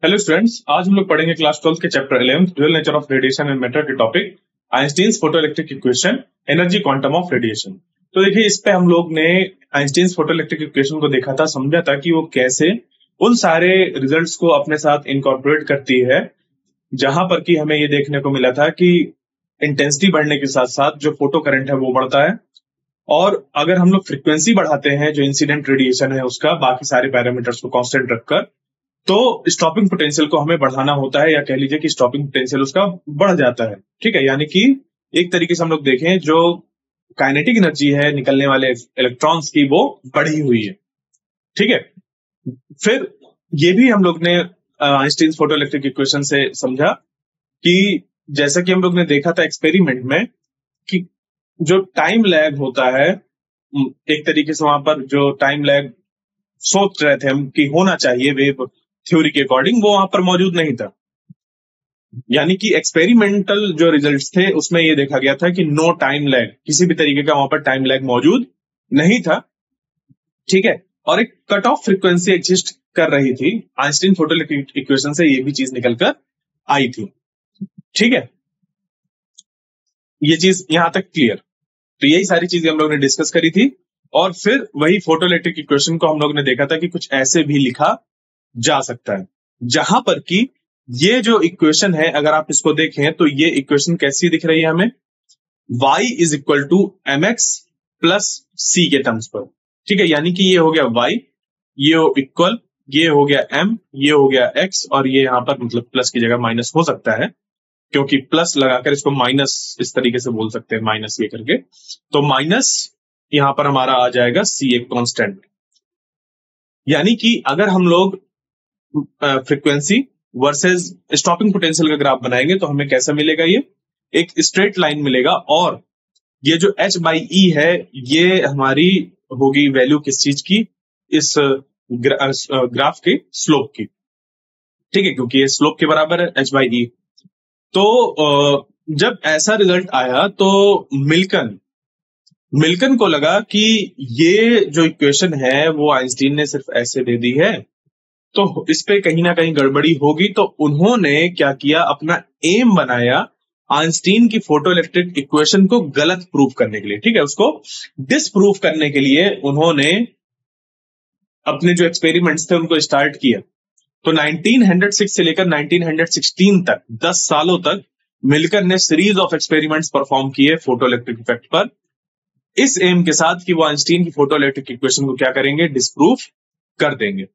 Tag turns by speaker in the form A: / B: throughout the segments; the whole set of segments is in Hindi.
A: हेलो स्टूडेंट्स, आज हम लोग पढ़ेंगे क्लास 12 के chapter 11 dual nature of radiation and matter के topic Einstein's photoelectric equation energy quantum of radiation. तो देखिए, इस पे हम लोग ने आइंस्टीन्स फोटोइलेक्ट्रिक इक्वेशन को देखा था, समझा था कि वो कैसे उन सारे रिजल्ट्स को अपने साथ इनकॉर्पोरेट करती है, जहां पर कि हमें ये देखने को मिला था कि इंटेंसिटी बढ़ने के साथ साथ जो फोटो करंट है वो बढ़ता है, और अगर हम लोग फ्रीक्वेंसी बढ़ाते हैं जो इंसिडेंट रेडिएशन है उसका, बाकी सारे पैरामीटर्स को कांस्टेंट रखकर, तो स्टॉपिंग पोटेंशियल को हमें बढ़ाना होता है, या कह लीजिए कि स्टॉपिंग पोटेंशियल उसका बढ़ जाता है। ठीक है, यानी कि एक तरीके से हम लोग देखें, जो काइनेटिक एनर्जी है निकलने वाले इलेक्ट्रॉन्स की, वो बढ़ी हुई है। ठीक है, फिर ये भी हम लोग ने आइंस्टीन फोटोइलेक्ट्रिक इक्वेशन से समझा कि जैसा कि हम लोग ने देखा था एक्सपेरिमेंट में कि जो टाइम लैग होता है, एक तरीके से वहां पर जो टाइम लैग सोच रहे थे हम कि होना चाहिए वेव थ्योरी के अकॉर्डिंग, वो वहां पर मौजूद नहीं था। यानी कि एक्सपेरिमेंटल जो रिजल्ट्स थे उसमें ये देखा गया था कि नो टाइम लैग, किसी भी तरीके का वहां पर टाइम लैग मौजूद नहीं था। ठीक है, और एक कट ऑफ फ्रीक्वेंसी एग्जिस्ट कर रही थी। आइंस्टीन फोटोइलेक्ट्रिक इक्वेशन से ये भी चीज निकलकर आई थी। ठीक है, ये चीज यहां तक क्लियर। तो यही सारी चीजें हम लोग ने डिस्कस करी थी, और फिर वही फोटोइलेक्ट्रिक इक्वेशन को हम लोग ने देखा था कि कुछ ऐसे भी लिखा जा सकता है, जहां पर कि ये जो इक्वेशन है, अगर आप इसको देखें तो ये इक्वेशन कैसी दिख रही है हमें, y is equal to M X plus C के टर्म्स पर। ठीक है, यानी कि ये हो गया y, ये इक्वल, ये हो गया m, ये हो गया x, और ये यहां पर मतलब प्लस की जगह माइनस हो सकता है, क्योंकि प्लस लगाकर इसको माइनस इस तरीके से बोल सकते हैं, माइनस ये करके। तो माइनस यहां पर हमारा आ जाएगा सी, एक कांस्टेंट। यानी कि अगर हम लोग फ्रीक्वेंसी वर्सेस स्टॉपिंग पोटेंशियल का ग्राफ बनाएंगे तो हमें कैसा मिलेगा, ये एक स्ट्रेट लाइन मिलेगा, और ये जो h बाई ई है ये हमारी होगी वैल्यू किस चीज की, इस ग्राफ के स्लोप की। ठीक है, क्योंकि ये स्लोप के बराबर है h बाई ई। तो जब ऐसा रिजल्ट आया तो मिल्कन को लगा कि ये जो इक्वेशन है वो आइंस्टीन ने सिर्फ ऐसे दे दी है, तो इस पे कहीं ना कहीं गड़बड़ी होगी। तो उन्होंने क्या किया, अपना एम बनाया आइंस्टीन की फोटोइलेक्ट्रिक इक्वेशन को गलत प्रूफ करने के लिए। ठीक है, उसको डिसप्रूफ करने के लिए उन्होंने अपने जो एक्सपेरिमेंट्स थे उनको स्टार्ट किया। तो 1906 से लेकर 1916 तक, 10 सालों तक मिलकर ने सीरीज ऑफ एक्सपेरिमेंट्स परफॉर्म किए फोटोइलेक्ट्रिक इफेक्ट पर, इस एम के साथ कि वो आइंस्टीन की फोटोइलेक्ट्रिक इक्वेशन को क्या करेंगे, डिसप्रूफ कर देंगे।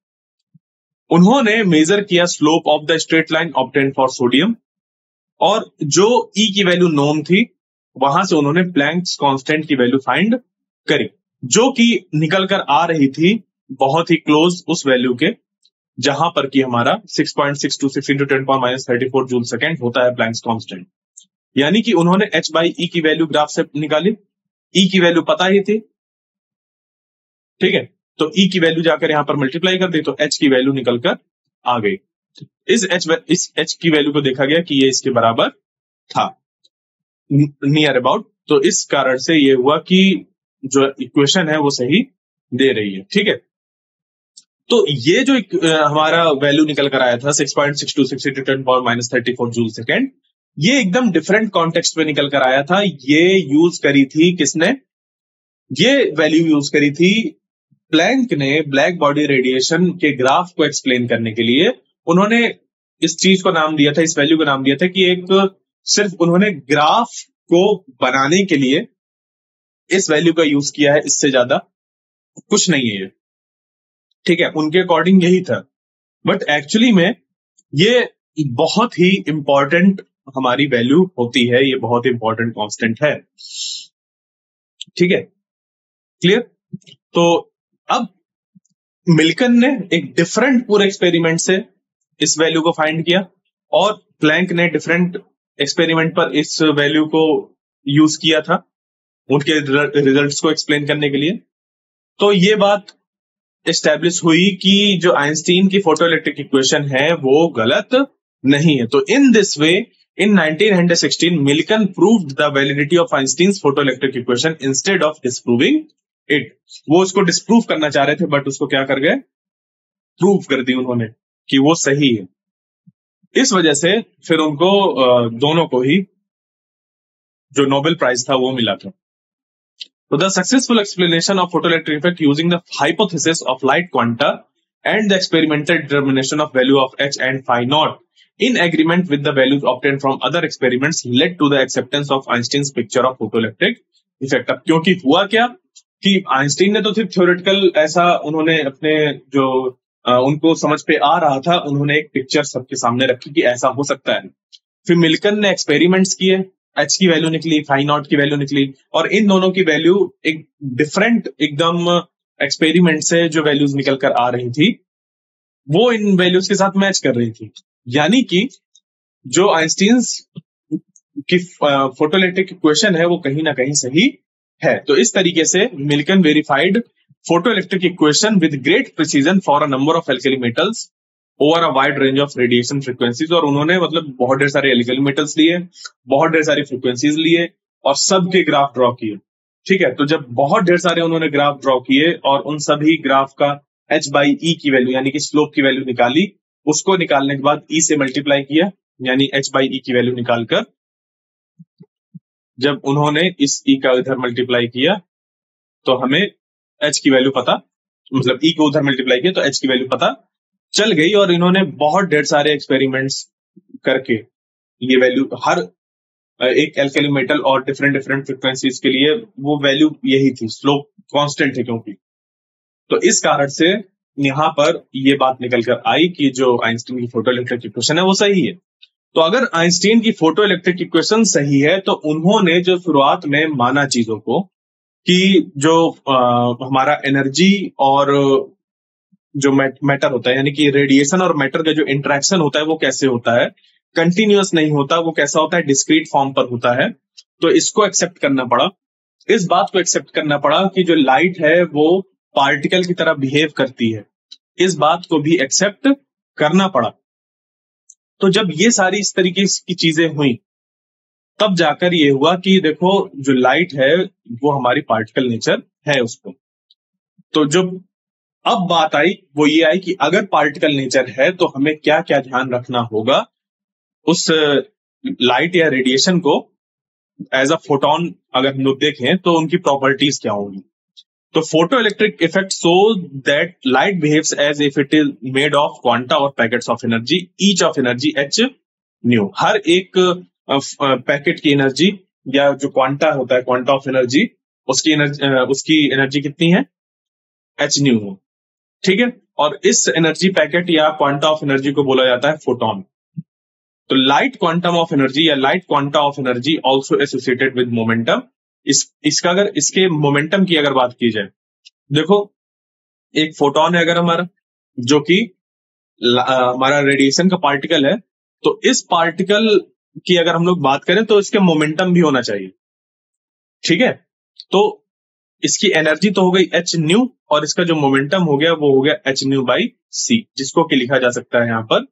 A: उन्होंने मेजर किया slope of the straight line obtained for sodium, और जो ई की वैल्यू नोन थी वहां से उन्होंने प्लैंक्स कांस्टेंट की वैल्यू फाइंड करी, जो कि निकल कर आ रही थी बहुत ही क्लोज उस वैल्यू के, जहां पर कि हमारा 6.626 इंटू 10⁻34 जूल सेकेंड होता है प्लैंक्स कांस्टेंट। यानी कि उन्होंने h बाई ई की वैल्यू ग्राफ से निकाली, ई की वैल्यू पता ही थी। ठीक है, तो ई की वैल्यू जाकर यहां पर मल्टीप्लाई कर दी तो एच की वैल्यू निकलकर आ गई। इस एच की वैल्यू को देखा गया कि ये इसके बराबर था, नियर अबाउट। तो इस कारण से ये हुआ कि जो इक्वेशन है वो सही दे रही है। ठीक है, तो ये जो हमारा वैल्यू निकल कर आया था 6.626 इंटू 10⁻34 जूल सेकेंड, ये एकदम डिफरेंट कॉन्टेक्स्ट में निकल कर आया था। ये यूज करी थी किसने, ये वैल्यू यूज करी थी प्लैंक ने ब्लैक बॉडी रेडिएशन के ग्राफ को एक्सप्लेन करने के लिए। उन्होंने इस चीज को नाम दिया था, इस वैल्यू को नाम दिया था कि एक सिर्फ उन्होंने ग्राफ को बनाने के लिए इस वैल्यू का यूज किया है, इससे ज्यादा कुछ नहीं है ये। ठीक है, उनके अकॉर्डिंग यही था, बट एक्चुअली में ये बहुत ही इंपॉर्टेंट हमारी वैल्यू होती है, ये बहुत इंपॉर्टेंट कांस्टेंट है। ठीक है, क्लियर। तो अब मिल्कन ने एक डिफरेंट पूरे एक्सपेरिमेंट से इस वैल्यू को फाइंड किया, और प्लैंक ने डिफरेंट एक्सपेरिमेंट पर इस वैल्यू को यूज किया था उनके रिजल्ट्स को एक्सप्लेन करने के लिए। तो ये बात एस्टेब्लिश हुई कि जो आइंस्टीन की फोटोइलेक्ट्रिक इक्वेशन है वो गलत नहीं है। तो in this way in 1916 Millikan proved the validity of Einstein's photoelectric equation instead of disproving it. वो उसको डिसप्रूव करना चाह रहे थे, बट उसको क्या कर गए, प्रूव कर दी उन्होंने कि वो सही है। इस वजह से फिर उनको दोनों को ही जो नोबेल प्राइज था वो मिला था। So the successful explanation of photoelectric effect using the hypothesis of light quanta and the experimental determination of value of h and phi naught in agreement with the values obtained from other experiments led to the acceptance of Einstein's picture of photoelectric effect। अब क्योंकि हुआ क्या कि आइंस्टीन ने तो सिर्फ थ्योरेटिकल ऐसा उन्होंने अपने जो उनको समझ पे आ रहा था, उन्होंने एक पिक्चर सबके सामने रखी कि ऐसा हो सकता है। फिर मिल्कन ने एक्सपेरिमेंट्स किए, एच की वैल्यू निकली, फाई नॉट की वैल्यू निकली, और इन दोनों की वैल्यू एक डिफरेंट एकदम एक्सपेरिमेंट से जो वैल्यूज निकल कर आ रही थी वो इन वैल्यूज के साथ मैच कर रही थी। यानी कि जो आइंस्टीन्स की फोटोइलेक्ट्रिक इक्वेशन है वो कहीं ना कहीं सही है। तो इस तरीके से Millikan verified photoelectric equation with great precision for a number of alkali metals over a wide range of radiation frequencies. और उन्होंने मतलब बहुत ढेर सारे एल्कली मेटल्स लिए, बहुत ढेर सारी फ्रीक्वेंसीज लिए और सबके ग्राफ ड्रॉ किए। ठीक है, तो जब बहुत ढेर सारे उन्होंने ग्राफ ड्रॉ किए और उन सभी ग्राफ का h बाई ई की वैल्यू यानी कि स्लोप की वैल्यू निकाली, उसको निकालने के बाद ई से मल्टीप्लाई किया, यानी h बाई ई की वैल्यू निकालकर जब उन्होंने इस ई का इधर मल्टीप्लाई किया तो हमें h की वैल्यू पता, मतलब ई को उधर मल्टीप्लाई किया तो h की वैल्यू पता चल गई। और इन्होंने बहुत ढेर सारे एक्सपेरिमेंट्स करके ये वैल्यू हर एक एल्कली मेटल और डिफरेंट डिफरेंट फ्रीक्वेंसीज के लिए वो वैल्यू यही थी, स्लोप कांस्टेंट है क्योंकि। तो इस कारण से यहां पर ये बात निकल कर आई कि जो आइंस्टीन की फोटोइलेक्ट्रिक इक्वेशन है वो सही है। तो अगर आइंस्टीन की फोटोइलेक्ट्रिक इक्वेशन सही है तो उन्होंने जो शुरुआत में माना चीजों को कि जो हमारा एनर्जी और जो मैटर होता है, यानी कि रेडिएशन और मैटर का जो इंटरेक्शन होता है वो कैसे होता है, कंटिन्यूअस नहीं होता, वो कैसा होता है, डिस्क्रीट फॉर्म पर होता है। तो इसको एक्सेप्ट करना पड़ा, इस बात को एक्सेप्ट करना पड़ा कि जो लाइट है वो पार्टिकल की तरह बिहेव करती है, इस बात को भी एक्सेप्ट करना पड़ा। तो जब ये सारी इस तरीके की चीजें हुई तब जाकर ये हुआ कि देखो जो लाइट है वो हमारी पार्टिकल नेचर है उसको। तो जो अब बात आई वो ये आई कि अगर पार्टिकल नेचर है तो हमें क्या क्या ध्यान रखना होगा उस लाइट या रेडिएशन को एज अ फोटोन अगर हम लोग देखें तो उनकी प्रॉपर्टीज क्या होंगी। तो photoelectric effect so that light behaves as if it is made of quanta और packets of energy, each of energy H nu. हर एक पैकेट की एनर्जी या जो क्वांटा होता है, क्वांटा ऑफ एनर्जी, उसकी एनर्जी कितनी है, एच न्यू है। ठीक है, और इस एनर्जी पैकेट या क्वांटा ऑफ एनर्जी को बोला जाता है फोटोन। तो लाइट क्वांटम ऑफ एनर्जी या light quanta of energy also associated with momentum. इसका अगर इसके मोमेंटम की अगर बात की जाए, देखो एक फोटोन है अगर हमारा, जो कि हमारा रेडिएशन का पार्टिकल है, तो इस पार्टिकल की अगर हम लोग बात करें तो इसके मोमेंटम भी होना चाहिए। ठीक है, तो इसकी एनर्जी तो हो गई एच न्यू और इसका जो मोमेंटम हो गया वो हो गया एच न्यू बाई सी, जिसको कि लिखा जा सकता है यहां पर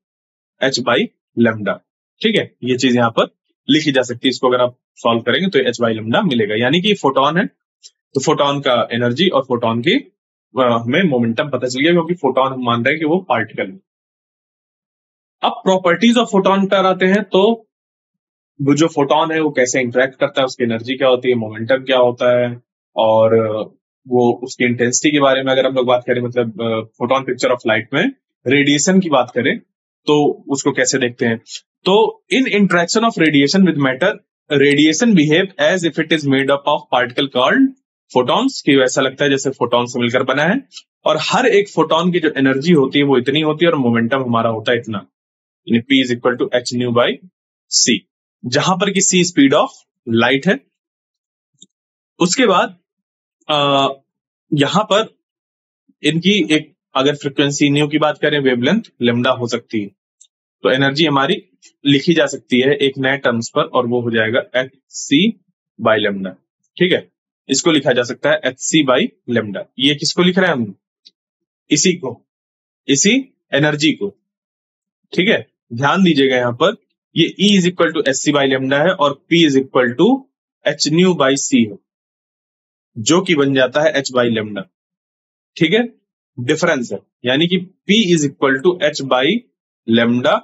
A: एच बाई लेमडा। ठीक है, ये चीज यहां पर लिखी जा सकती है, इसको अगर आप सॉल्व करेंगे तो एच बाई लेमडा मिलेगा। यानी कि फोटोन है तो फोटोन का एनर्जी और फोटोन की हमें मोमेंटम पता चल गया, क्योंकि फोटोन हम मान रहे हैं कि वो पार्टिकल है। अब प्रॉपर्टीज ऑफ फोटोन पर आते हैं। तो वो जो फोटोन है वो कैसे इंटरेक्ट करता है, उसकी एनर्जी क्या होती है, मोमेंटम क्या होता है, और वो उसकी इंटेंसिटी के बारे में अगर हम लोग बात करें, मतलब फोटोन पिक्चर ऑफ लाइट में रेडिएशन की बात करें तो उसको कैसे देखते हैं। तो in interaction of radiation with matter, radiation behave as if it is made up of particle called photons, की ऐसा लगता है जैसे फोटोन से मिलकर बना है। और हर एक फोटोन की जो एनर्जी होती है वो इतनी होती है और मोमेंटम हमारा होता है इतना, P is equal to H nu by C, जहां पर कि सी स्पीड ऑफ लाइट है। उसके बाद यहां पर इनकी एक अगर फ्रीक्वेंसी न्यू की बात करें, वेवलेंथ लेमडा हो सकती है। तो एनर्जी हमारी लिखी जा सकती है एक नए टर्म्स पर और वो हो जाएगा एच सी बाई लेमडा। ठीक है, इसको लिखा जा सकता है एच सी बाई लेमडा। ये किसको लिख रहे हैं हम, इसी को, इसी एनर्जी को। ठीक है, ध्यान दीजिएगा यहां पर ये E is equal to H C by lambda है और P is equal to H nu by C है, जो कि बन जाता है एच बाई लेमडा। ठीक है, डिफरेंस है, यानी कि P is equal to H by lambda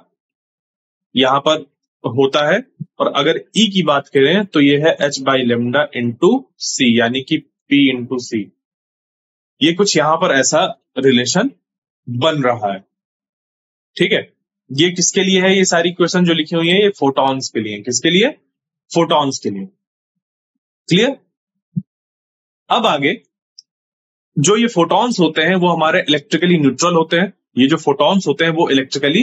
A: यहां पर होता है। और अगर ई की बात करें तो ये है h बाई लेमडा इंटू सी, यानी कि P इंटू सी। ये कुछ यहां पर ऐसा रिलेशन बन रहा है। ठीक है, ये किसके लिए है? ये सारी क्वेश्चन जो लिखी हुई है ये फोटॉन्स के लिए। किसके लिए? फोटॉन्स के लिए। क्लियर? अब आगे, जो ये फोटॉन्स होते हैं वो हमारे इलेक्ट्रिकली न्यूट्रल होते हैं। ये जो फोटॉन्स होते हैं वो इलेक्ट्रिकली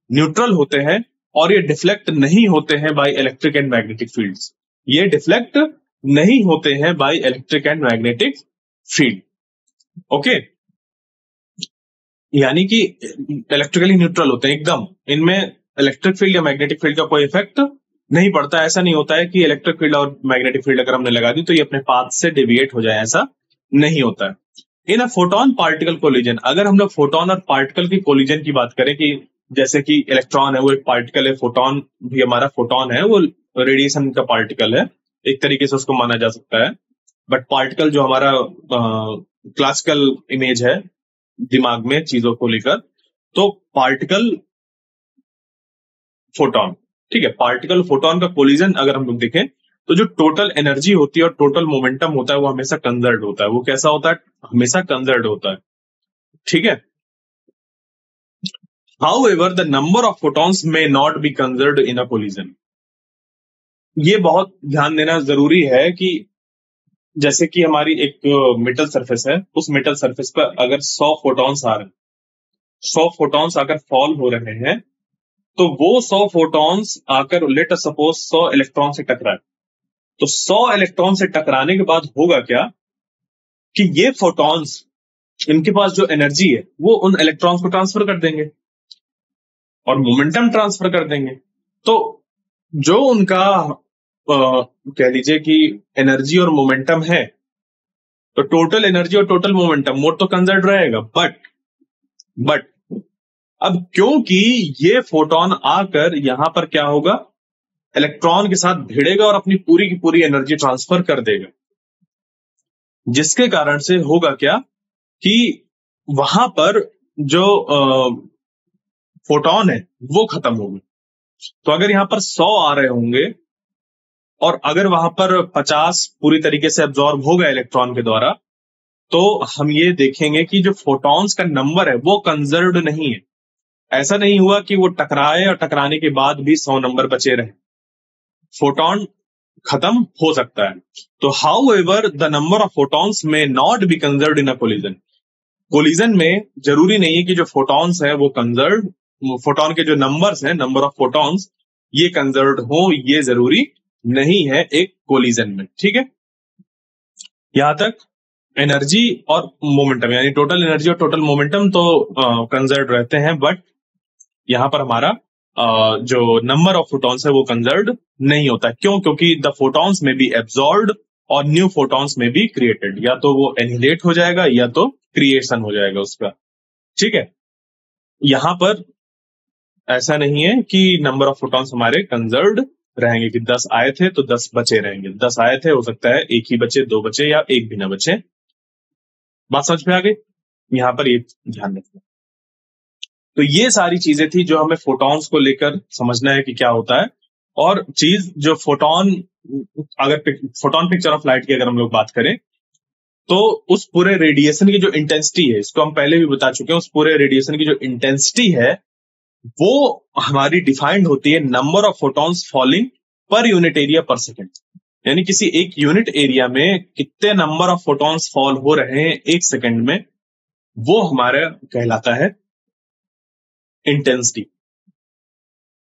A: न्यूट्रल होते हैं और ये डिफ्लेक्ट नहीं होते हैं by electric and magnetic fields. ये डिफ्लेक्ट नहीं होते हैं by electric and magnetic field. Okay, यानी कि इलेक्ट्रिकली न्यूट्रल होते हैं एकदम। इनमें इलेक्ट्रिक फील्ड या मैग्नेटिक फील्ड का कोई इफेक्ट नहीं पड़ता। ऐसा नहीं होता है कि इलेक्ट्रिक फील्ड और मैग्नेटिक फील्ड अगर हमने लगा दी तो ये अपने पाथ से डेविएट हो जाए, ऐसा नहीं होता है। इन अ फोटोन पार्टिकल कोलिजन, अगर हम लोग फोटोन और पार्टिकल की कोलिजन की बात करें कि जैसे कि इलेक्ट्रॉन है वो एक पार्टिकल है, फोटोन भी हमारा फोटोन है, वो रेडिएशन का पार्टिकल है, एक तरीके से उसको माना जा सकता है। बट पार्टिकल जो हमारा क्लासिकल इमेज है दिमाग में चीजों को लेकर, तो पार्टिकल फोटोन, ठीक है, पार्टिकल फोटोन का कोलिजन अगर हम लोग देखें तो जो टोटल एनर्जी होती है और टोटल मोमेंटम होता है वो हमेशा कंजर्व्ड होता है। वो कैसा होता है? हमेशा कंजर्व्ड होता है। ठीक है। However the number of photons may not be conserved in a collision. ये बहुत ध्यान देना जरूरी है कि जैसे कि हमारी एक मेटल सरफेस है, उस मेटल सरफेस पर अगर 100 फोटॉन्स आ रहे हैं, 100 फोटॉन्स आकर फॉल हो रहे हैं, तो वो 100 फोटॉन्स आकर लेट अस सपोज 100 इलेक्ट्रॉन से टकराए, तो 100 इलेक्ट्रॉन से टकराने के बाद होगा क्या कि ये फोटॉन्स, इनके पास जो एनर्जी है वो उन इलेक्ट्रॉन्स को ट्रांसफर कर देंगे और मोमेंटम ट्रांसफर कर देंगे। तो जो उनका कह लीजिए कि एनर्जी और मोमेंटम है, तो टोटल एनर्जी और टोटल मोमेंटम मोड तो कंजर्व रहेगा। बट अब क्योंकि ये फोटोन आकर यहां पर क्या होगा, इलेक्ट्रॉन के साथ भिड़ेगा और अपनी पूरी की पूरी एनर्जी ट्रांसफर कर देगा, जिसके कारण से होगा क्या कि वहां पर जो फोटोन है वो खत्म होगी। तो अगर यहां पर 100 आ रहे होंगे और अगर वहां पर 50 पूरी तरीके से एब्जॉर्ब हो गए इलेक्ट्रॉन के द्वारा, तो हम ये देखेंगे कि जो फोटॉन्स का नंबर है वो कंजर्व्ड नहीं है। ऐसा नहीं हुआ कि वो टकराए और टकराने के बाद भी 100 नंबर बचे रहे, फोटॉन खत्म हो सकता है। तो however the number of photons may not be conserved in a collision. Collision में जरूरी नहीं है कि जो फोटॉन्स है वो कंजर्व्ड, फोटॉन के जो नंबर्स हैं, नंबर ऑफ फोटॉन्स, ये कंजर्व्ड हो, ये जरूरी नहीं है एक कोलिजन में। ठीक है, यहां तक एनर्जी और मोमेंटम, यानी टोटल एनर्जी और टोटल मोमेंटम तो कंजर्व्ड रहते हैं, बट यहां पर हमारा जो नंबर ऑफ फोटॉन्स है वो कंजर्व्ड नहीं होता। क्यों? क्योंकि द फोटॉन्स में बी एब्जॉर्ब्ड और न्यू फोटॉन्स में बी क्रिएटेड, या तो वो एनिहिलेट हो जाएगा या तो क्रिएशन हो जाएगा उसका। ठीक है, यहां पर ऐसा नहीं है कि नंबर ऑफ फोटॉन्स हमारे कंजर्व्ड रहेंगे कि 10 आए थे तो 10 बचे रहेंगे। 10 आए थे, हो सकता है एक ही बचे, 2 बचे या एक भी ना बचे। बात समझ में आ गई? यहां पर ये ध्यान रखना। तो ये सारी चीजें थी जो हमें फोटॉन्स को लेकर समझना है कि क्या होता है। और चीज जो फोटॉन, अगर फोटॉन पिक्चर ऑफ लाइट की अगर हम लोग बात करें तो उस पूरे रेडिएशन की जो इंटेंसिटी है, इसको हम पहले भी बता चुके हैं, उस पूरे रेडिएशन की जो इंटेंसिटी है वो हमारी डिफाइंड होती है number of photons falling per unit area पर सेकेंड। यानी किसी एक यूनिट एरिया में कितने नंबर ऑफ फोटॉन्स फॉल हो रहे हैं एक सेकेंड में, वो हमारा कहलाता है इंटेंसिटी।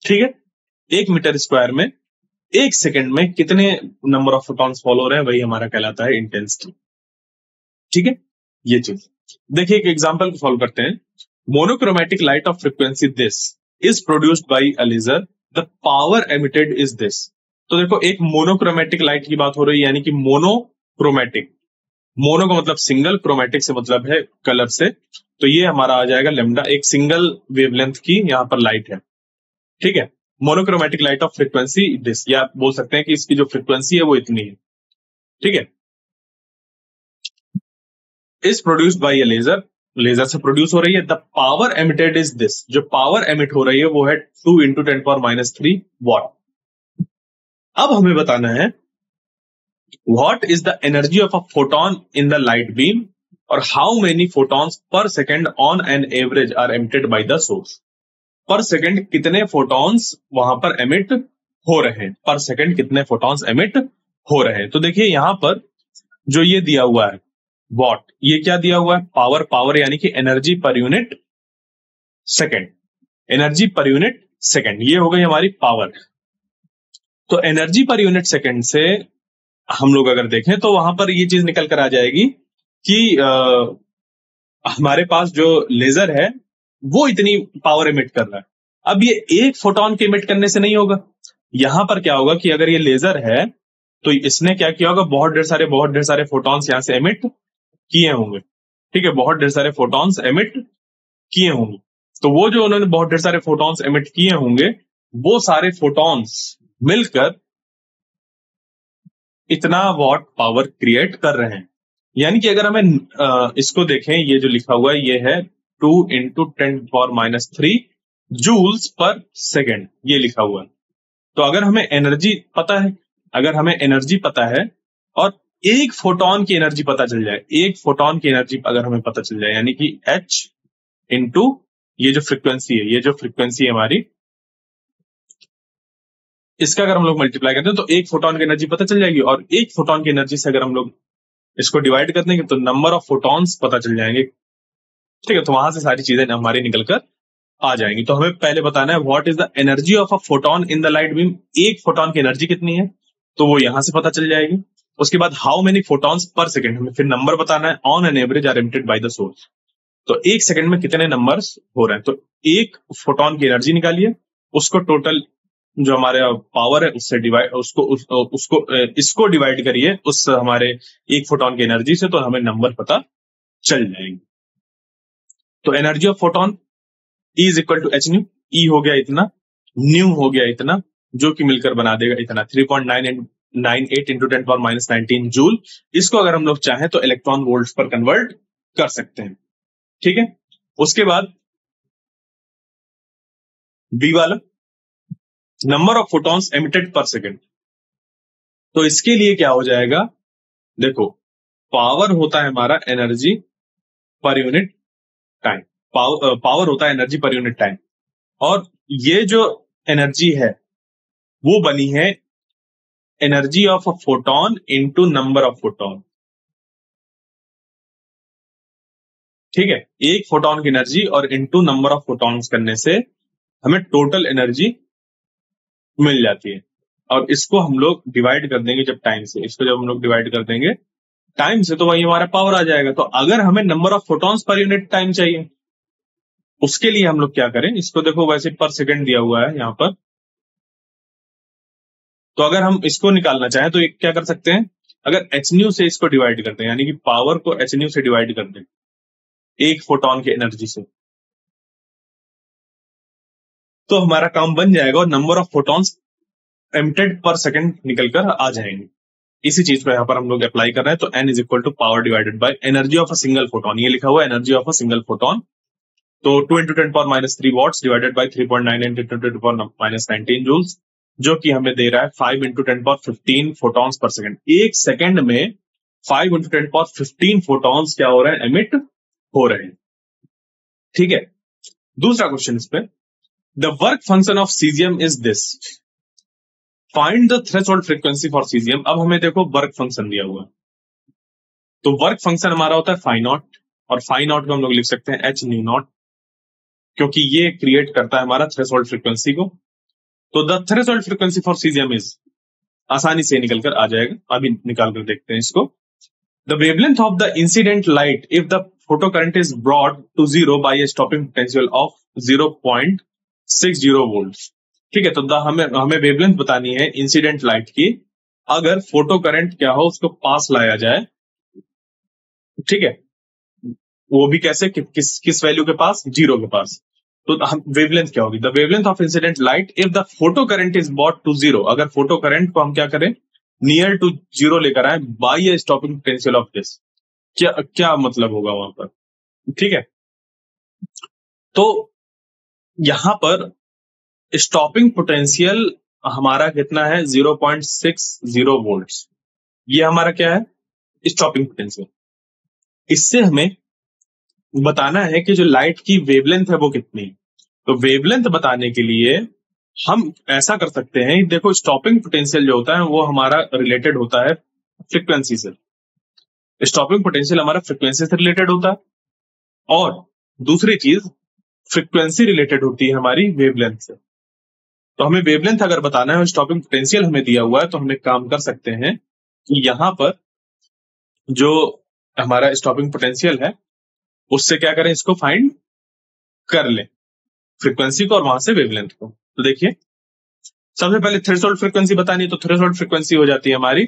A: ठीक है, 1 मीटर स्क्वायर में 1 सेकेंड में कितने नंबर ऑफ फोटॉन्स फॉल हो रहे हैं, वही हमारा कहलाता है इंटेंसिटी। ठीक है, ये चीज देखिए, एक एग्जांपल को सॉल्व करते हैं। Monochromatic light of frequency this is produced by a laser, the power emitted is this. तो देखो, एक मोनोक्रोमैटिक लाइट की बात हो रही है, यानी कि मोनोक्रोमैटिक, मोनो का मतलब सिंगल, क्रोमैटिक से मतलब है कलर से, तो ये हमारा आ जाएगा लेमडा, एक सिंगल वेवलेंथ की यहां पर लाइट है। ठीक है, monochromatic light of frequency this, या आप बोल सकते हैं कि इसकी जो फ्रीक्वेंसी है वो इतनी है। ठीक है, is produced by a laser, laser से प्रोड्यूस हो रही है। The power emitted is this, जो पावर एमिट हो रही है वो है 2 इंटू 10⁻³ वॉट। अब हमें बताना है what is the energy of a photon in the light beam और how many photons per second on an average are emitted by the source. Per second कितने फोटॉन्स वहां पर एमिट हो रहे हैं, पर सेकेंड कितने फोटॉन्स एमिट हो रहे हैं। तो देखिए यहां पर जो ये दिया हुआ है वॉट, ये क्या दिया हुआ है, पावर। पावर यानी कि energy per unit second, energy per unit second, ये हो गई हमारी पावर। तो एनर्जी पर यूनिट सेकेंड से हम लोग अगर देखें तो वहां पर ये चीज निकल कर आ जाएगी कि हमारे पास जो लेजर है वो इतनी पावर एमिट कर रहा है। अब ये एक फोटोन के एमिट करने से नहीं होगा, यहां पर क्या होगा कि अगर ये लेजर है तो इसने क्या किया होगा, बहुत ढेर सारे फोटॉन्स यहां से एमिट किए होंगे। ठीक है, बहुत ढेर सारे फोटॉन्स एमिट किए होंगे। तो वो जो उन्होंने बहुत ढेर सारे फोटॉन्स एमिट किए होंगे वो सारे फोटॉन्स मिलकर इतना वॉट पावर क्रिएट कर रहे हैं। यानी कि अगर हमें इसको देखें, ये जो लिखा हुआ है ये है 2 इंटू 10⁻³ जूल्स पर सेकेंड, ये लिखा हुआ है। तो अगर हमें एनर्जी पता है, अगर हमें एनर्जी पता है और एक फोटोन की एनर्जी पता चल जाए, एक फोटोन की एनर्जी अगर हमें पता चल जाए, यानी कि h इंटू ये जो फ्रीक्वेंसी है, ये जो फ्रीक्वेंसी है हमारी, इसका अगर हम लोग मल्टीप्लाई करते हैं तो एक फोटोन की एनर्जी पता चल जाएगी। और एक फोटोन की एनर्जी से अगर हम लोग इसको डिवाइड कर देंगे तो नंबर ऑफ फोटॉन्स पता चल जाएंगे। ठीक है, तो वहां से सारी चीजें हमारी निकलकर आ जाएंगी। तो हमें पहले बताना है what is the energy of a photon in the light beam, एक फोटोन की एनर्जी कितनी है, तो वो यहां से पता चल जाएगी। उसके बाद how many photons per second, हमें फिर नंबर बताना है on an average are emitted by the source. तो एक सेकंड में कितने नंबर्स हो रहे हैं, तो एक फोटोन की एनर्जी निकालिए, उसको टोटल जो हमारे पावर है उससे डिवाइड, इसको डिवाइड करिए उस हमारे एक फोटोन की एनर्जी से, तो हमें नंबर पता चल जाएंगे। तो energy of photon E is equal to H nu, E हो गया इतना, न्यू हो गया इतना, जो कि मिलकर बना देगा इतना 3.98 इंटू 10⁻19 जूल। इसको अगर हम लोग चाहें तो इलेक्ट्रॉन वोल्ट्स पर कन्वर्ट कर सकते हैं। ठीक है, उसके बाद बी वाला नंबर ऑफ फोटॉन्स एमिटेड पर सेकेंड, तो इसके लिए क्या हो जाएगा, देखो पावर होता है हमारा energy per unit time, power होता है एनर्जी पर यूनिट टाइम, और ये जो एनर्जी है वो बनी है energy of a photon into number of photon. ठीक है, एक फोटोन की एनर्जी और इनटू नंबर ऑफ फोटॉन्स करने से हमें टोटल एनर्जी मिल जाती है। और इसको हम लोग डिवाइड कर देंगे जब टाइम से, इसको जब हम लोग डिवाइड कर देंगे टाइम से तो वही हमारा पावर आ जाएगा। तो अगर हमें number of photons per unit time चाहिए, उसके लिए हम लोग क्या करें, इसको देखो वैसे पर सेकंड दिया हुआ है यहां पर, तो अगर हम इसको निकालना चाहें तो क्या कर सकते हैं, अगर एच न्यू से इसको डिवाइड करते हैं, यानी कि पावर को एच न्यू से डिवाइड कर दें एक फोटोन की एनर्जी से, तो हमारा काम बन जाएगा और नंबर ऑफ फोटॉन्स एमिटेड पर सेकंड निकलकर आ जाएंगे। इसी चीज को यहां पर हम लोग अप्लाई कर रहे हैं। तो N is equal to power divided by energy of a single photon, ये लिखा हुआ है energy of a single photon. तो 2 into 10⁻³ watts divided by 3.98 into 10⁻19 joules, जो कि हमें दे रहा है 5 इंटू 10⁻15 फोटॉन्स पर सेकंड। एक सेकंड में 5 इंटू 10⁻15 फोटॉन्स क्या हो रहे हैं, एमिट हो रहे हैं। ठीक है, दूसरा क्वेश्चन इस पे, the work function of caesium is this, find the threshold frequency for caesium. अब हमें देखो वर्क फंक्शन दिया हुआ है, तो वर्क फंक्शन हमारा होता है फाई नॉट, और फाई नॉट को हम लोग लिख सकते हैं एच न्यू नॉट, क्योंकि ये क्रिएट करता है हमारा थ्रेशोल्ड फ्रीक्वेंसी को। तो the threshold frequency for caesium is, आसानी से निकलकर आ जाएगा, अभी निकाल कर देखते हैं इसको। The wavelength of the incident light if the photo current is brought to zero by a stopping potential of 0.60 volt. ठीक है, तो हमें वेवलेंथ बतानी है इंसिडेंट लाइट की, अगर फोटो करंट क्या हो उसको पास लाया जाए। ठीक है, वो भी कैसे, किस वैल्यू के पास, 0 के पास। तो वेवलेंथ क्या होगी, the wavelength of incident light if the photo current is brought to 0, अगर फोटो करंट को हम क्या करें, नियर टू 0 लेकर आए by a stopping potential of this. क्या क्या मतलब होगा वहां पर, ठीक है, तो यहां पर स्टॉपिंग पोटेंशियल हमारा कितना है, 0.60 वोल्ट्स। ये हमारा क्या है, स्टॉपिंग पोटेंशियल। इससे हमें बताना है कि जो लाइट की वेवलेंथ है वो कितनी है। तो वेवलेंथ बताने के लिए हम ऐसा कर सकते हैं, देखो स्टॉपिंग पोटेंशियल जो होता है वो हमारा रिलेटेड होता है फ्रीक्वेंसी से। स्टॉपिंग पोटेंशियल हमारा फ्रीक्वेंसी से रिलेटेड होता है, और दूसरी चीज फ्रीक्वेंसी रिलेटेड होती है हमारी वेवलेंथ से। तो हमें वेवलेंथ अगर बताना है और स्टॉपिंग पोटेंशियल हमें दिया हुआ है, तो हम एक काम कर सकते हैं कि यहां पर जो हमारा स्टॉपिंग पोटेंशियल है उससे क्या करें, इसको फाइंड कर लें, फ्रीक्वेंसी को और वहां से वेवलेंथ को। तो देखिए, सबसे पहले थ्रेशोल्ड फ्रीक्वेंसी बतानी है, तो थ्रेशोल्ड फ्रीक्वेंसी हो जाती है हमारी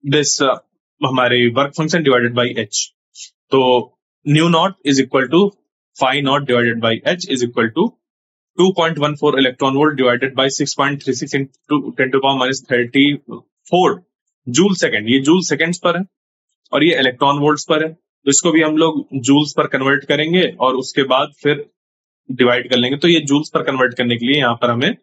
A: दिस हमारे work function divided by H. तो nu naught is equal to phi naught divided by H is equal to 2.14 electron volt divided by 6.36 into 10⁻34 joule second. ये जूल सेकेंड्स पर है और ये इलेक्ट्रॉन वोल्ट्स पर है, तो इसको भी हम लोग जूल्स पर कन्वर्ट करेंगे और उसके बाद फिर डिवाइड कर लेंगे। तो ये जूल्स पर कन्वर्ट करने के लिए यहाँ पर हमें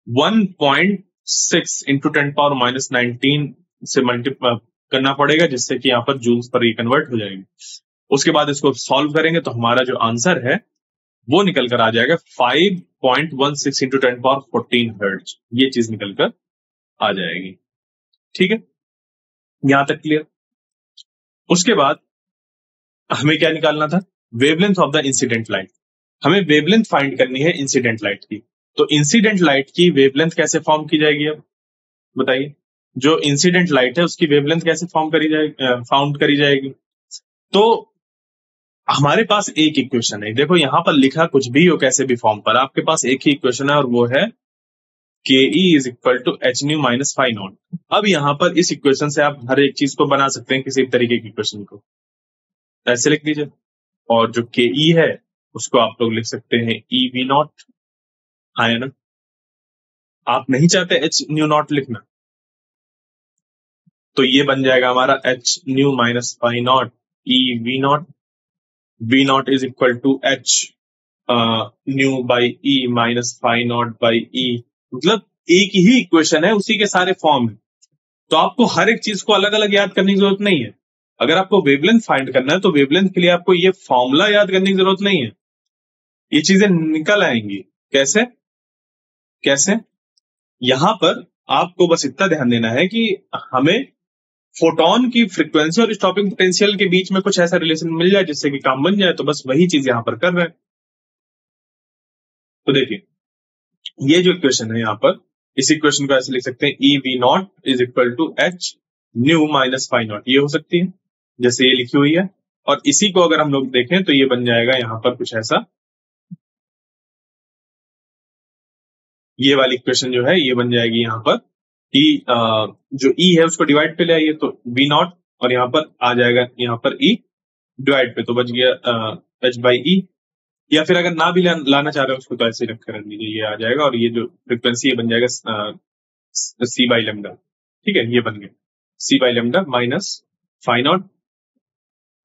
A: 1.6 इंटू 10⁻19 से मल्टीप्लाई करना पड़ेगा, जिससे कि यहाँ पर जूल्स पर ये कन्वर्ट हो जाएगी। उसके बाद इसको सॉल्व करेंगे तो हमारा जो आंसर है वो निकल कर आ जाएगा 5.16 इंटू 10⁻14 हर्ट्ज। ये चीज निकल कर आ जाएगी। ठीक है, यहां तक क्लियर। उसके बाद हमें क्या निकालना था, wavelength of the incident light. हमें वेवलेंथ फाइंड करनी है इंसिडेंट लाइट की। तो इंसिडेंट लाइट की वेवलेंथ कैसे फॉर्म की जाएगी, अब बताइए। जो इंसिडेंट लाइट है उसकी वेवलेंथ कैसे फॉर्म करी जाएगी, फाउंड करी जाएगी। तो हमारे पास एक इक्वेशन है, देखो यहां पर लिखा कुछ भी हो कैसे भी फॉर्म पर, आपके पास एक ही इक्वेशन है और वो है के E is equal to H nu minus phi naught. अब यहां पर इस इक्वेशन से आप हर एक चीज को बना सकते हैं, किसी तरीके की इक्वेशन को ऐसे लिख लीजिए, और जो के ई है उसको आप लोग लिख सकते हैं ई वी नॉट, है ना। आप नहीं चाहते एच न्यू नॉट लिखना, तो ये बन जाएगा हमारा H nu minus phi naught E V naught. V naught is equal to H nu by E minus phi naught by E. मतलब एक ही इक्वेशन है, उसी के सारे फॉर्म है, तो आपको हर एक चीज को अलग अलग याद करने की जरूरत नहीं है। अगर आपको वेवलेंथ फाइंड करना है तो वेवलेंथ के लिए आपको ये फॉर्मूला याद करने की जरूरत नहीं है, ये चीजें निकल आएंगी। कैसे कैसे, यहां पर आपको बस इतना ध्यान देना है कि हमें फोटोन की फ्रीक्वेंसी और स्टॉपिंग पोटेंशियल के बीच में कुछ ऐसा रिलेशन मिल जाए जिससे कि काम बन जाए, तो बस वही चीज यहां पर कर रहे हैं। तो देखिए, ये जो इक्वेशन है यहां पर, इस इक्वेशन को ऐसे लिख सकते हैं E V naught is equal to H nu minus phi naught. ये हो सकती है जैसे ये लिखी हुई है, और इसी को अगर हम लोग देखें तो ये बन जाएगा यहां पर कुछ ऐसा, ये वाली इक्वेशन जो है ये बन जाएगी यहां पर कि जो ई है उसको डिवाइड पे ले आइए, तो वी नॉट और यहां पर आ जाएगा यहां पर ई डिवाइड पे, तो बच गया एच बाई ई। या फिर अगर ना भी लाना चाह रहे हो उसको तो ऐसे रख कर दीजिए, ये आ जाएगा, और ये जो फ्रिक्वेंसी ये बन जाएगा सी बाई लेमडा। ठीक है, ये बन गया C by lambda minus phi naught.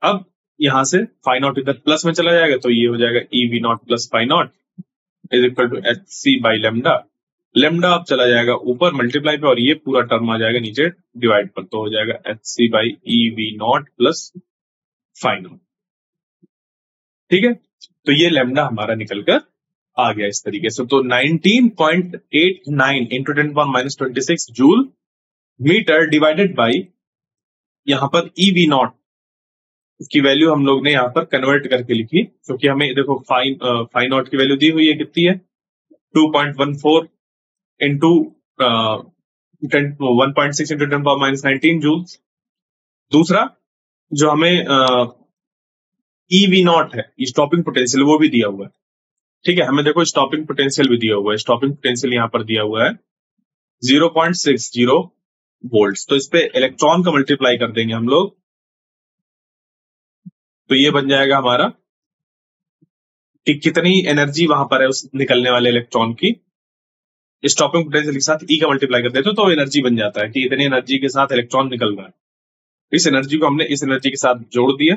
A: अब यहां से फाई नॉट इधर प्लस में चला जाएगा, तो ये हो जाएगा E V naught plus phi naught is equal to H C by lambda. Lambda अब चला जाएगा ऊपर मल्टीप्लाई पे, और ये पूरा टर्म आ जाएगा नीचे डिवाइड पर, तो हो जाएगा H C by E V naught plus phi naught. ठीक है, तो ये लेमडा हमारा निकलकर आ गया इस तरीके से। तो 19.89 into 10⁻26 joule metre divided by यहां पर ई वी नॉट की वैल्यू हम लोग ने यहां पर कन्वर्ट करके लिखी, क्योंकि हमें देखो फाई नॉट की वैल्यू दी हुई है कितनी है, 2.14 इंटू 1.6 इंटू 10⁻19 जूल। दूसरा जो हमें ई वी नॉट है, स्टॉपिंग पोटेंशियल, वो भी दिया हुआ है। ठीक है, हमें देखो स्टॉपिंग पोटेंशियल भी दिया हुआ है, स्टॉपिंग पोटेंशियल यहां पर दिया हुआ है 0.60 वोल्ट। तो इस पे इलेक्ट्रॉन का मल्टीप्लाई कर देंगे हम लोग, तो ये बन जाएगा हमारा कि कितनी एनर्जी वहां पर है उस निकलने वाले इलेक्ट्रॉन की। स्टॉपिंग पोटेंशियल के साथ ई का मल्टीप्लाई कर देते हो तो एनर्जी बन जाता है कि इतनी एनर्जी के साथ इलेक्ट्रॉन निकल रहा है। इस एनर्जी को हमने इस एनर्जी के साथ जोड़ दिया,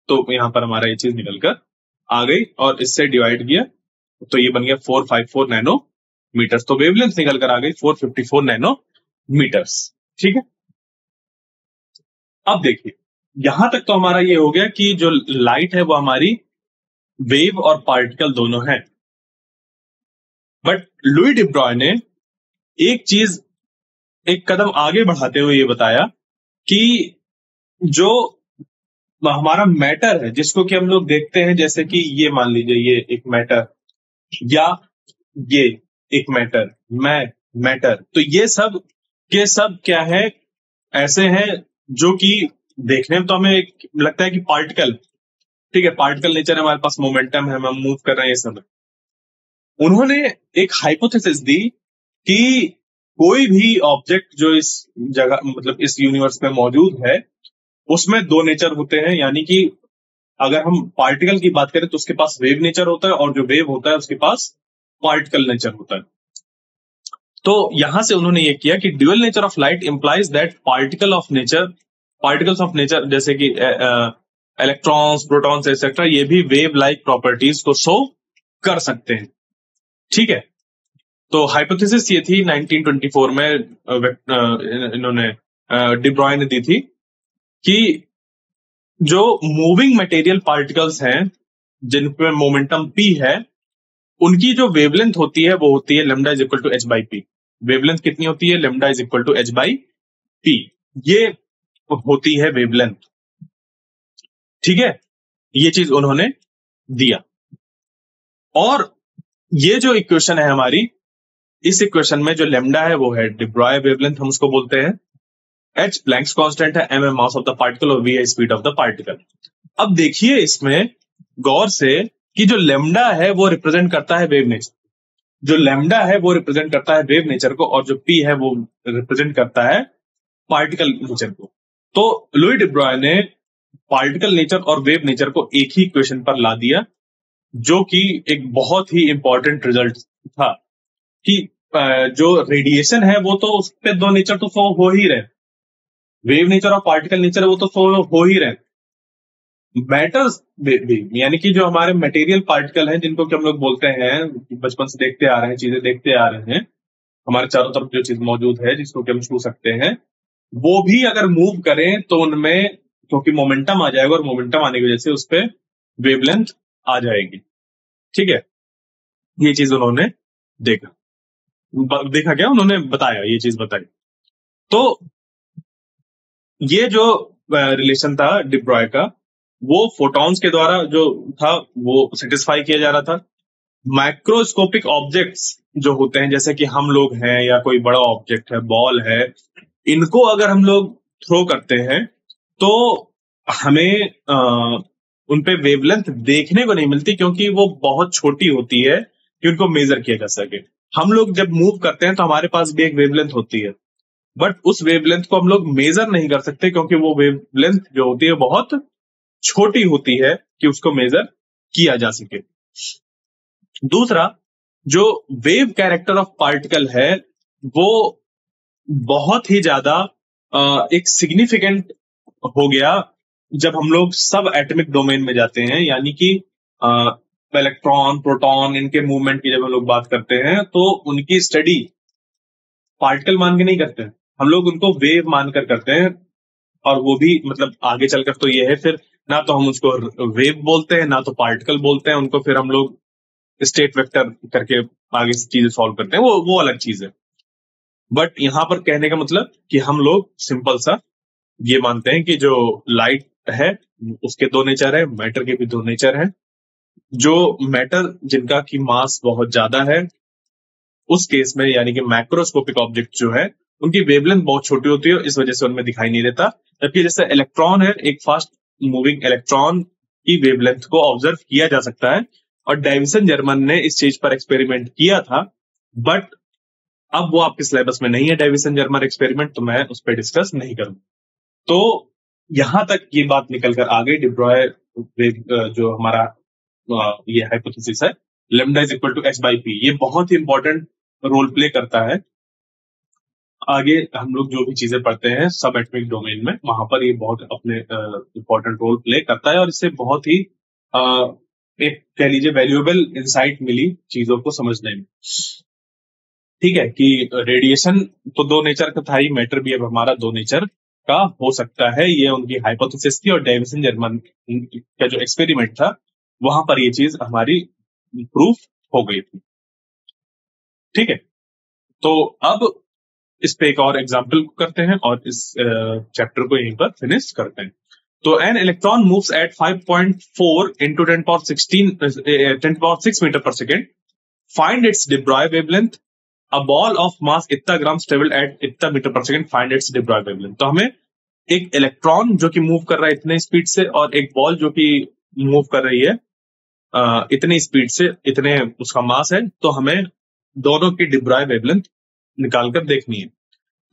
A: तो यहाँ पर हमारा ये चीज निकलकर आ गई और इससे डिवाइड किया तो ये बन गया 454 नैनोमीटर्स। तो वेवलेंथ निकल कर आ गई 454 नैनोमीटर्स। ठीक है, अब देखिए यहां तक तो हमारा ये हो गया कि जो लाइट है वो हमारी वेव और पार्टिकल दोनों है। बट लुई डिब्रॉय ने एक चीज एक कदम आगे बढ़ाते हुए ये बताया कि जो हमारा मैटर है जिसको कि हम लोग देखते हैं, जैसे कि ये मान लीजिए ये एक मैटर या ये एक मैटर, तो ये सब के सब क्या है, ऐसे हैं जो कि देखने में तो हमें लगता है कि पार्टिकल, ठीक है, पार्टिकल नेचर है, हमारे पास मोमेंटम है, हम मूव कर रहे हैं, ये सब। उन्होंने एक हाइपोथेसिस दी कि कोई भी ऑब्जेक्ट जो इस जगह मतलब इस यूनिवर्स में मौजूद है उसमें दो नेचर होते हैं, यानी कि अगर हम पार्टिकल की बात करें तो उसके पास वेव नेचर होता है और जो वेव होता है उसके पास पार्टिकल नेचर होता है। तो यहां से उन्होंने ये किया कि dual nature of light implies that particles of nature जैसे कि इलेक्ट्रॉन्स, प्रोटॉन्स एक्सेट्रा, ये भी वेव लाइक प्रॉपर्टीज को शो कर सकते हैं। ठीक है, तो हाइपोथेसिस ये थी 1924 में इन्होंने डिब्रॉय ने दी थी कि जो मूविंग मटेरियल पार्टिकल्स हैं जिन पे मोमेंटम p है, उनकी जो वेवलेंथ होती है वो होती है lambda is equal to h by P. Wavelength कितनी होती है? Lambda is equal to h by P, ये होती है वेवलेंथ। ठीक है, ये चीज उन्होंने दिया। और ये जो इक्वेशन है हमारी, इस इक्वेशन में जो लैम्डा है वो है डिब्रॉय वेवलेंथ, हम उसको बोलते हैं। h प्लैंक्स कांस्टेंट है, m mass of the particle और v है स्पीड ऑफ द पार्टिकल। अब देखिए इसमें गौर से कि जो लैम्डा है वो रिप्रेजेंट करता है वेव नेचर, जो लैम्डा है वो रिप्रेजेंट करता है वेव नेचर को, और जो p है वो रिप्रेजेंट करता है पार्टिकल नेचर को। तो लुई डिब्रॉय ने पार्टिकल नेचर और वेव नेचर को एक ही इक्वेशन पर ला दिया, जो कि एक बहुत ही इंपॉर्टेंट रिजल्ट था कि जो रेडिएशन है वो तो उस पे दो नेचर तो शो हो ही रहे, वेव नेचर और पार्टिकल नेचर वो तो शो हो ही रहे। मैटर्स भी, यानी कि जो हमारे मटेरियल पार्टिकल हैं जिनको कि हम लोग बोलते हैं, बचपन से देखते आ रहे हैं, चीजें देखते आ रहे हैं, हमारे चारों तरफ जो चीज मौजूद है जिसको कि हम छू सकते हैं, वो भी अगर मूव करें तो उनमें क्योंकि मोमेंटम आ जाएगा और मोमेंटम आने की वजह से उस पर वेवलेंथ आ जाएगी। ठीक है, ये चीज उन्होंने देखा क्या उन्होंने बताया, ये चीज बताई। तो ये जो रिलेशन था डिब्रॉय का, वो फोटॉन्स के द्वारा जो था वो सेटिस्फाई किया जा रहा था। माइक्रोस्कोपिक ऑब्जेक्ट्स जो होते हैं जैसे कि हम लोग हैं या कोई बड़ा ऑब्जेक्ट है, बॉल है, इनको अगर हम लोग थ्रो करते हैं तो हमें उन पे वेवलेंथ देखने को नहीं मिलती, क्योंकि वो बहुत छोटी होती है कि उनको मेजर किया जा सके। हम लोग जब मूव करते हैं तो हमारे पास भी एक वेवलेंथ होती है, बट उस वेवलेंथ को हम लोग मेजर नहीं कर सकते क्योंकि वो वेवलेंथ जो होती है बहुत छोटी होती है कि उसको मेजर किया जा सके। दूसरा, जो वेव कैरेक्टर ऑफ पार्टिकल है वो बहुत ही ज्यादा एक सिग्निफिकेंट हो गया जब हम लोग सब एटॉमिक डोमेन में जाते हैं, यानी कि इलेक्ट्रॉन, प्रोटॉन, इनके मूवमेंट की जब हम लोग बात करते हैं तो उनकी स्टडी पार्टिकल मान के नहीं करते हैं, हम लोग उनको वेव मानकर करते हैं। और वो भी मतलब आगे चलकर तो ये है, फिर ना तो हम उसको वेव बोलते हैं ना तो पार्टिकल बोलते हैं उनको, फिर हम लोग स्टेट वेक्टर करके आगे चीजें सॉल्व करते हैं, वो अलग चीज है। बट यहां पर कहने का मतलब कि हम लोग सिंपल सा ये मानते हैं कि जो लाइट है उसके दो नेचर है, मैटर के भी दो नेचर है। जो मैटर जिनका की मास बहुत ज्यादा है उस केस में, यानी कि मैक्रोस्कोपिक ऑब्जेक्ट जो है उनकी वेवलेंथ बहुत छोटी होती है, इस वजह से उनमें दिखाई नहीं देता। जबकि जैसे इलेक्ट्रॉन है, एक फास्ट मूविंग इलेक्ट्रॉन की वेवलेंथ को ऑब्जर्व किया जा सकता है, और डेविसन जर्मन ने इस चीज पर एक्सपेरिमेंट किया था, बट अब वो आपके सिलेबस में नहीं है डेविसन जर्मन एक्सपेरिमेंट, तो मैं उस पर डिस्कस नहीं करूंगा। तो यहां तक ये बात निकल कर आ गई डिब्रॉय जो हमारा ये हाइपोथेसिस है lambda is equal to h by P, ये बहुत ही इंपॉर्टेंट रोल प्ले करता है आगे हम लोग जो भी चीजें पढ़ते हैं सब एटॉमिक डोमेन में, वहां पर ये बहुत अपने इम्पोर्टेंट रोल प्ले करता है और इससे बहुत ही एक कह लीजिए वैल्यूएबल इंसाइट मिली चीजों को समझने में। ठीक है कि रेडिएशन तो दो नेचर का था ही, मैटर भी अब हमारा दो नेचर का हो सकता है, ये उनकी हाइपोथेसिस थी और डेविसन जर्मन का जो एक्सपेरिमेंट था वहां पर ये चीज हमारी प्रूफ हो गई थी। ठीक है, तो अब इस पे एक और एग्जाम्पल करते हैं और इस चैप्टर को यहीं पर फिनिश करते हैं। तो an electron moves at 5.4 into 10⁻6 metre per second, find its de Broglie wavelength, a ball of mass इतना ग्राम्स ट्रेवल एट इतना metre per second, find its de Broglie wavelength। तो हमें एक इलेक्ट्रॉन जो कि मूव कर रहा है इतने स्पीड से और एक बॉल जो कि मूव कर रही है इतनी स्पीड से, इतने उसका मास है, तो हमें दोनों की de Broglie wavelength निकालकर देखनी है।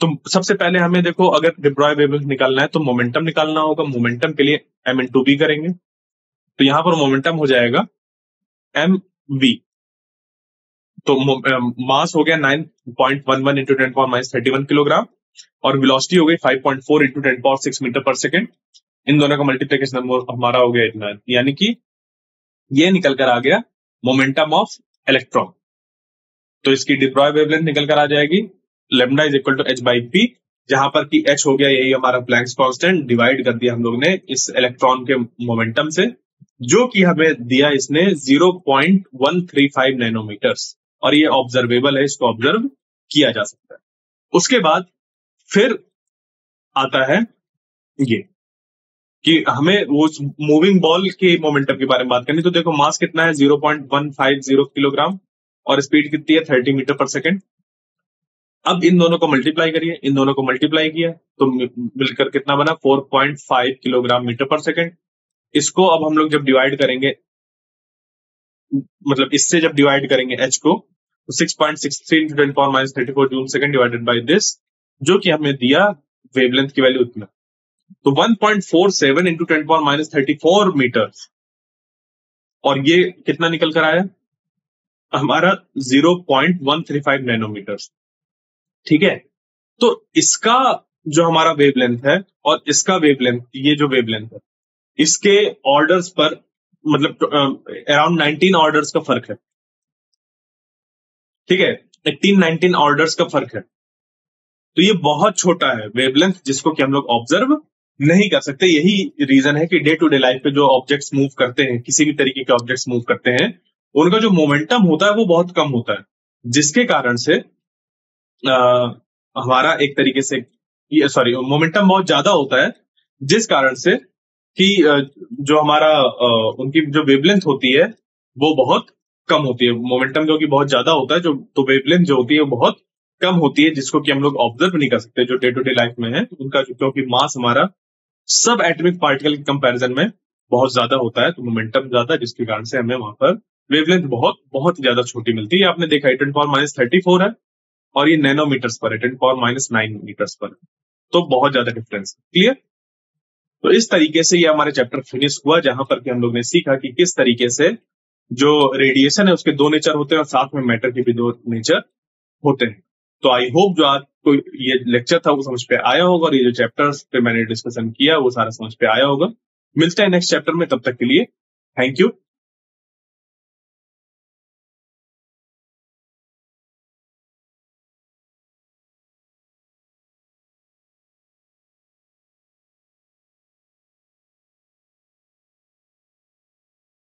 A: तो सबसे पहले हमें देखो, अगर de Broglie wavelength निकालना है तो मोमेंटम निकालना होगा। मोमेंटम के लिए m/v करेंगे, तो यहां पर मोमेंटम हो जाएगा mv। तो मास हो गया 9.11 into 10⁻31 किलोग्राम और वेलोसिटी हो गई 5.4 into 10⁻6 मीटर पर सेकेंड। इन दोनों का मल्टीप्लिकेशन हमारा हो गया इतना, यानी कि ये निकल कर आ गया मोमेंटम ऑफ इलेक्ट्रॉन। तो इसकी de Broglie wavelength निकल कर आ जाएगी lambda is equal to h by P, जहां पर कि h हो गया यही हमारा प्लैंक्स कांस्टेंट, डिवाइड कर दिया हम लोग ने इस इलेक्ट्रॉन के मोमेंटम से, जो कि हमें दिया इसने 0.135 नैनोमीटर्स, और ये ऑब्जर्वेबल है, इसको ऑब्जर्व किया जा सकता है। उसके बाद फिर आता है ये कि हमें वो मूविंग बॉल के मोमेंटम के बारे में बात करनी। तो देखो मास कितना है 0.150 किलोग्राम और स्पीड कितनी है 30 मीटर पर सेकेंड। अब इन दोनों को मल्टीप्लाई करिए, इन दोनों को मल्टीप्लाई किया तो मिलकर कितना बना 4.5 किलोग्राम मीटर पर सेकेंड। इसको अब हम लोग जब डिवाइड करेंगे, मतलब इससे जब डिवाइड करेंगे h को, तो 6.63 into 10⁻34 joule second divided by this, जो कि हमें दिया वेवलेंथ की वैल्यू इतना, तो 1.47 into 10⁻34 मीटर, और ये कितना निकल कर आया हमारा 0.135 नैनोमीटर। ठीक है, तो इसका जो हमारा वेवलेंथ है और इसका वेवलेंथ, ये जो वेवलेंथ है इसके ऑर्डर्स पर मतलब अराउंड 19 ऑर्डर्स का फर्क है। ठीक है, 18-19 ऑर्डर्स का फर्क है। तो ये बहुत छोटा है वेवलेंथ, जिसको कि हम लोग ऑब्जर्व नहीं कर सकते। यही रीजन है कि डे टू डे लाइफ पे जो ऑब्जेक्ट्स मूव करते हैं, किसी भी तरीके के ऑब्जेक्ट्स मूव करते हैं, उनका जो मोमेंटम होता है वो बहुत कम होता है, जिसके कारण से हमारा एक तरीके से मोमेंटम बहुत ज्यादा होता है, जिस कारण से कि जो हमारा उनकी जो वेवलेंथ होती है वो बहुत कम होती है। मोमेंटम जो कि बहुत ज्यादा होता है, जो तो वेवलेंथ जो होती है वो बहुत कम होती है, जिसको कि हम लोग ऑब्जर्व नहीं कर सकते जो डे टू डे लाइफ में है उनका, क्योंकि मास हमारा सब एटॉमिक पार्टिकल के कंपैरिजन में बहुत ज्यादा होता है, तो मोमेंटम ज्यादा, जिसके कारण से हमें वहां पर वेवलेंथ बहुत बहुत ज्यादा छोटी मिलती है। आपने देखा 10⁻34 है और ये नैनोमीटर्स पर है, 10⁻9 मीटर्स पर, तो बहुत ज्यादा डिफरेंस। क्लियर? तो इस तरीके से ये हमारे चैप्टर फिनिश हुआ, जहां पर कि हम लोग ने सीखा कि किस तरीके से जो रेडिएशन है उसके दो नेचर होते हैं और साथ में मैटर के भी दो नेचर होते हैं। तो आई होप जो आपको ये लेक्चर था वो समझ पे आया होगा, और ये जो चैप्टर्स पे मैंने डिस्कशन किया वो सारा समझ पे आया होगा। मिलते हैं नेक्स्ट चैप्टर में, तब तक के लिए थैंक यू।